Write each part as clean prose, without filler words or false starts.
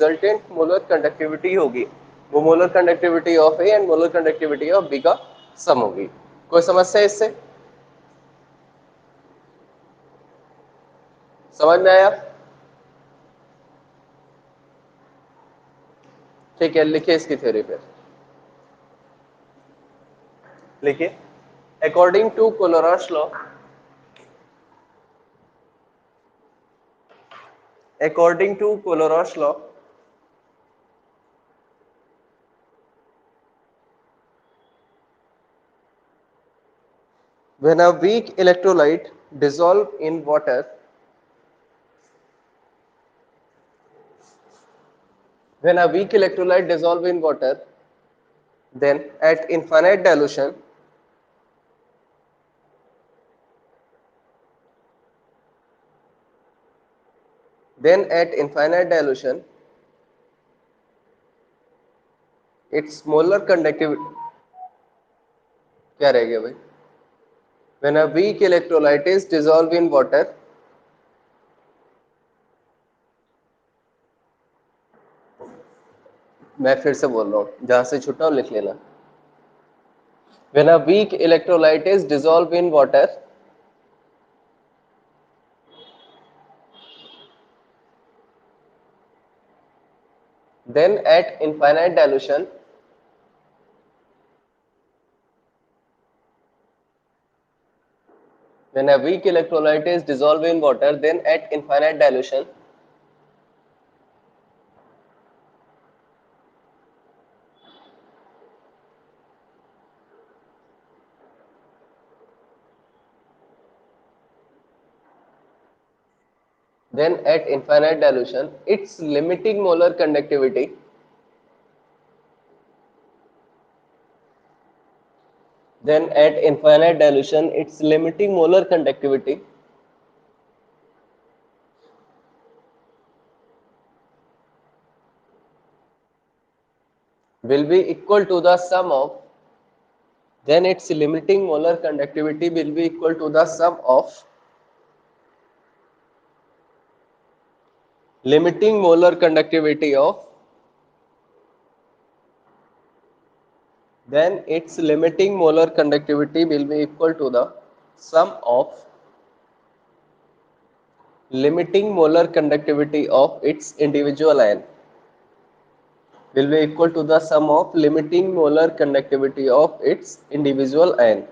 Resultant molar conductivity होगी वो molar conductivity of A and molar conductivity of B का sum होगी। कोई समस्या इससे? समझ में आया? ठीक है, लिखिए इसकी थ्योरी पे। लिखिए, according to Kohlrausch law, according to Color's law, when a weak electrolyte dissolve in water, when a weak electrolyte dissolve in water, then at infinite dilution, then at infinite dilution, its molar conductivity क्या रह गया भाई? When a weak electrolyte is dissolved in water, मैं फिर से बोल रहा हूँ, जहां से छुटा हूं लिख लेना। When a weak electrolyte is dissolved in water, then at infinite dilution, when a weak electrolyte is dissolved in water, then at infinite dilution, then at infinite dilution, its limiting molar conductivity then at infinite dilution, its limiting molar conductivity will be equal to the sum of, then its limiting molar conductivity will be equal to the sum of limiting molar conductivity of, then its limiting molar conductivity will be equal to the sum of limiting molar conductivity of its individual ion will be equal to the sum of limiting molar conductivity of its individual ion.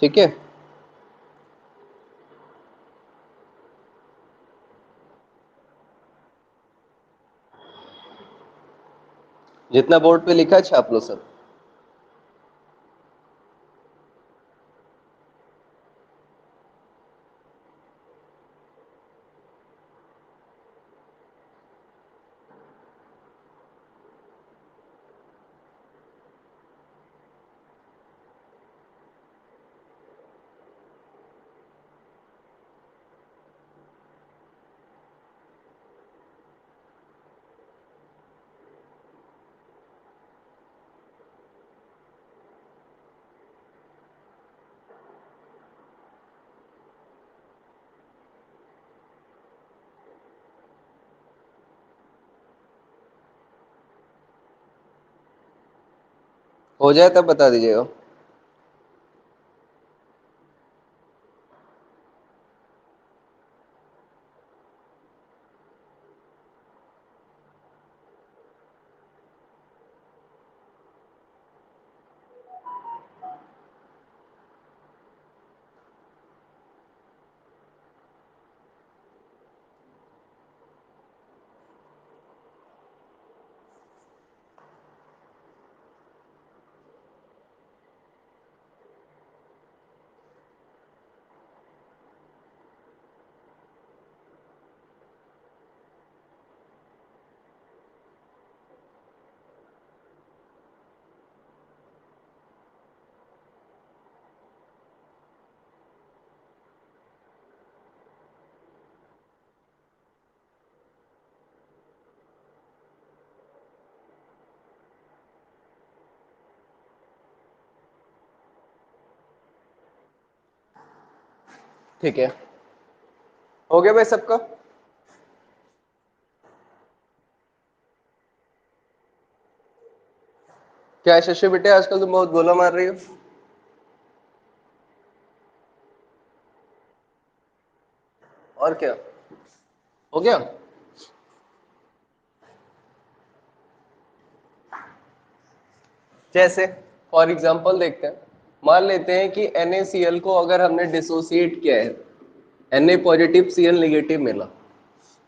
ठीक है? जितना board पे लिखा है छाप लो sir. हो जाए तब बता दीजिएगा। ठीक है, हो गया भाई सबका? क्या शशि बेटे आजकल तुम बहुत गोला मार रही हो? और क्या हो गया? जैसे फॉर एग्जांपल देखते हैं, मान लेते हैं कि NaCl को अगर हमने डिसोसिएट किया है, Na पॉजिटिव Cl नेगेटिव मिला,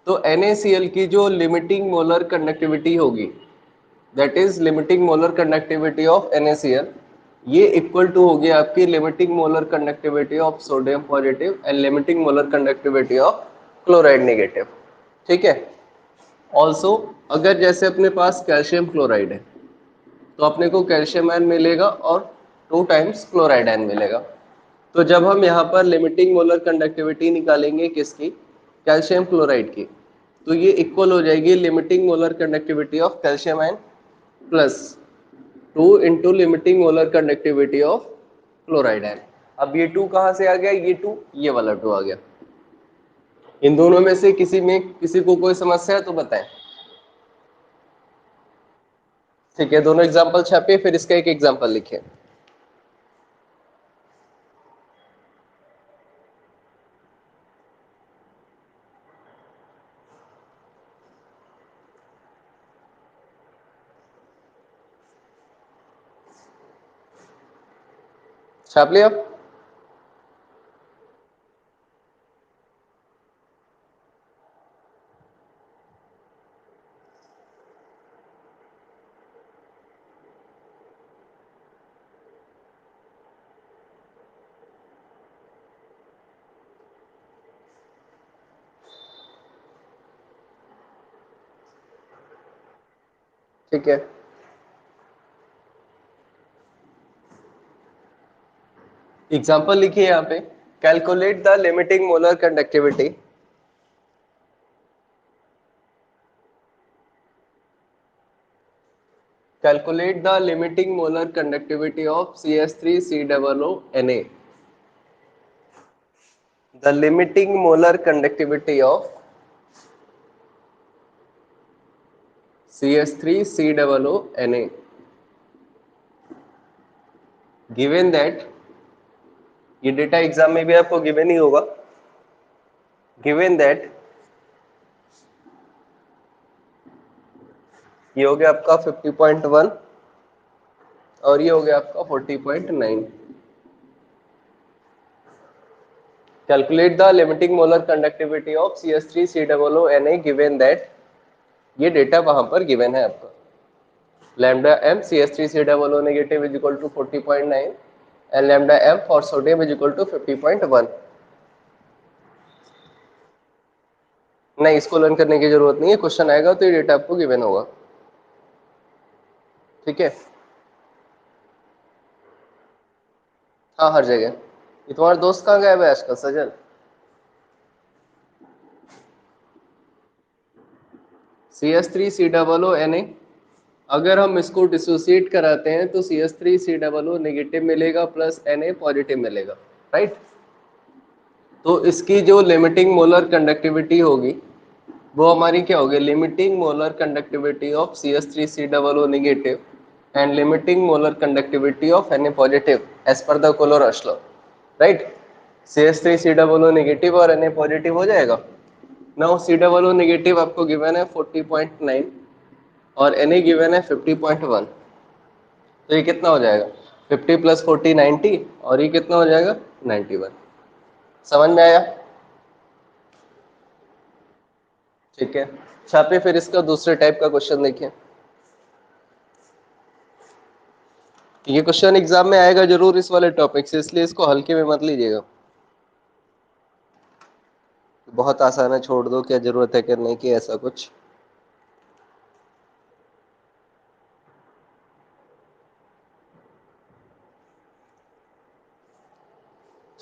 तो NaCl की जो लिमिटिंग मोलर कंडक्टिविटी होगी, that is limiting molar conductivity of NaCl, ये इक्वल टू होगी आपकी limiting molar conductivity of sodium positive and limiting molar conductivity of chloride negative. ठीक है। ऑल्सो अगर जैसे अपने पास कैल्शियम क्लोराइड है, तो अपने को कैल्शियम आयन मिलेगा और 2 टाइम्स क्लोराइड आयन मिलेगा। तो जब हम यहाँ पर लिमिटिंग मोलर कंडक्टिविटी निकालेंगे किसकी, कैल्शियम क्लोराइड की, तो ये इक्वल हो जाएगी limiting molar conductivity of calcium ion plus 2 into limiting molar conductivity of chloride ion. अब ये 2 कहाँ से आ गया, ये 2, ये वाला 2 आ गया। इन दोनों में से किसी में किसी को कोई समस्या है तो बताएं। ठीक है, दोनों एग्जांपल छापिए, फिर इसका एक एग्जांपल लिखिए। छाप लिया? ठीक है, एग्जांपल लिखिए यहाँ पे। Calculate the limiting molar conductivity, calculate the limiting molar conductivity of CH3COO Na. The limiting molar conductivity of CH3COO Na, given that, ये डेटा एग्जाम में भी आपको गिवन ही होगा, given that ये हो गया आपका 50.1 और ये हो गया आपका 40.9। Calculate the limiting molar conductivity of CH3COO Na given that, ये डेटा वहां पर गिवन है आपका। lambda m CH3COO negative is equal to 40.9 and lambda m for sodium is equal to 50.1। नहीं, इसको लर्न करने की जरूरत नहीं है, क्वेश्चन आएगा तो ये डेटा आपको गिवन होगा। ठीक है, हाँ हर जगह। ये तुम्हारा दोस्त कहाँ गया है आजकल, सजल? CH3COO Na, अगर हम इसको डिसोसिएट कराते हैं तो CH3COO नेगेटिव मिलेगा प्लस Na पॉजिटिव मिलेगा, राइट। तो इसकी जो लिमिटिंग मोलर कंडक्टिविटी होगी वो हमारी क्या होगी, limiting molar conductivity of CH3COO negative and limiting molar conductivity of Na positive as per the Kohlrausch law, right. CH3COO negative और Na पॉजिटिव हो जाएगा। नाउ COO नेगेटिव आपको गिवन है 40.9 और Na गिवन है 50.1, तो ये कितना हो जाएगा, 50 प्लस 40 90, और ये कितना हो जाएगा 91। समझ में आया? ठीक है, छापे फिर इसका दूसरे टाइप का क्वेश्चन देखिए। ये क्वेश्चन एग्जाम में आएगा जरूर इस वाले टॉपिक से, इसलिए इसको हल्के में मत लीजिएगा। बहुत आसान है, छोड़ दो, क्या जरूरत है करने की ऐसा कुछ।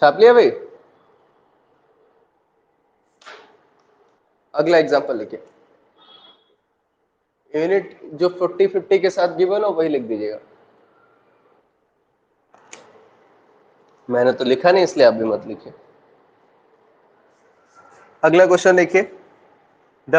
छाप लिया भाई? अगला एग्जांपल लिखिए। यूनिट जो 40-50 के साथ गिवन हो वही लिख दीजिएगा। मैंने तो लिखा नहीं इसलिए आप भी मत लिखिए। अगला क्वेश्चन देखिए, द